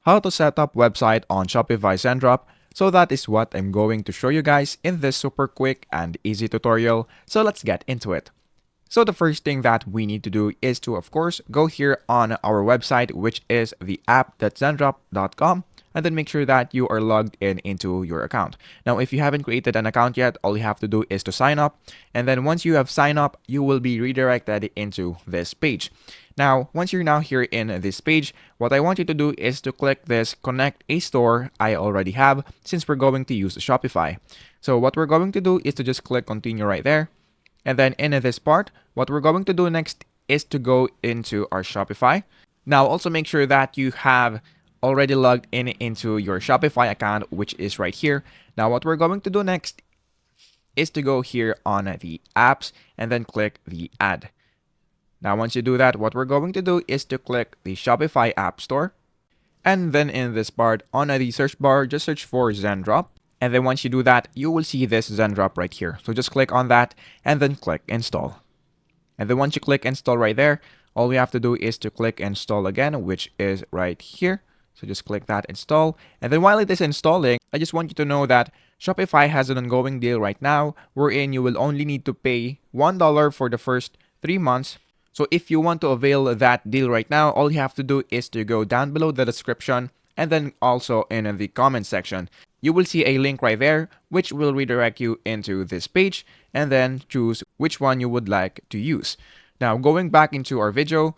how to set up website on Shopify Zendrop. So that is what I'm going to show you guys in this super quick and easy tutorial. So let's get into it. So the first thing that we need to do is to, of course, go here on our website, which is the app.zendrop.com, and then make sure that you are logged in into your account. Now, if you haven't created an account yet, all you have to do is to sign up. And then once you have signed up, you will be redirected into this page. Now, once you're now here in this page, what I want you to do is to click this connect a store I already have since we're going to use Shopify. So what we're going to do is to just click continue right there. And then in this part, what we're going to do next is to go into our Shopify. Now, also make sure that you have already logged in into your Shopify account, which is right here. Now, what we're going to do next is to go here on the apps and then click the add. Now, once you do that, what we're going to do is to click the Shopify App Store. And then in this part, on the search bar, just search for Zendrop. And then once you do that, you will see this Zendrop right here. So just click on that and then click install. And then once you click install right there, all we have to do is to click install again, which is right here. So just click that install. And then while it is installing, I just want you to know that Shopify has an ongoing deal right now wherein you will only need to pay $1 for the first 3 months. So if you want to avail that deal right now, all you have to do is to go down below the description and then also in the comment section. You will see a link right there which will redirect you into this page and then choose which one you would like to use. Now going back into our video,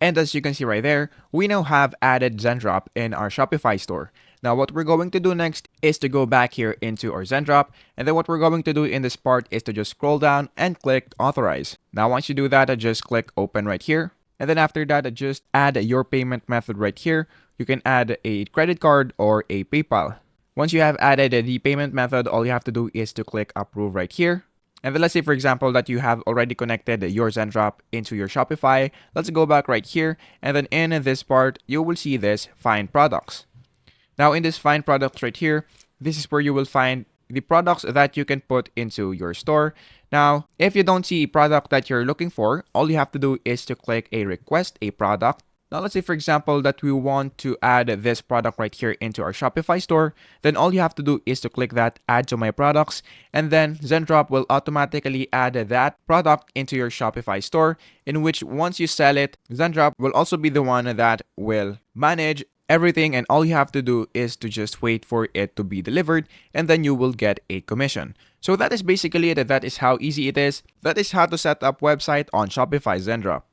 and as you can see right there, we now have added Zendrop in our Shopify store. Now what we're going to do next is to go back here into our Zendrop, and then what we're going to do in this part is to just scroll down and click authorize. Now once you do that, just click open right here. And then after that, just add your payment method right here. You can add a credit card or a PayPal. Once you have added the payment method, all you have to do is to click approve right here. And then let's say, for example, that you have already connected your Zendrop into your Shopify. Let's go back right here. And then in this part, you will see this find products. Now in this find products right here, this is where you will find the products that you can put into your store. Now, if you don't see a product that you're looking for, all you have to do is to click a request a product. Now, let's say, for example, that we want to add this product right here into our Shopify store. Then all you have to do is to click that add to my products. And then Zendrop will automatically add that product into your Shopify store, in which once you sell it, Zendrop will also be the one that will manage everything, and all you have to do is to just wait for it to be delivered, and then you will get a commission. So that is basically it. That is how easy it is. That is how to set up website on Shopify Zendrop.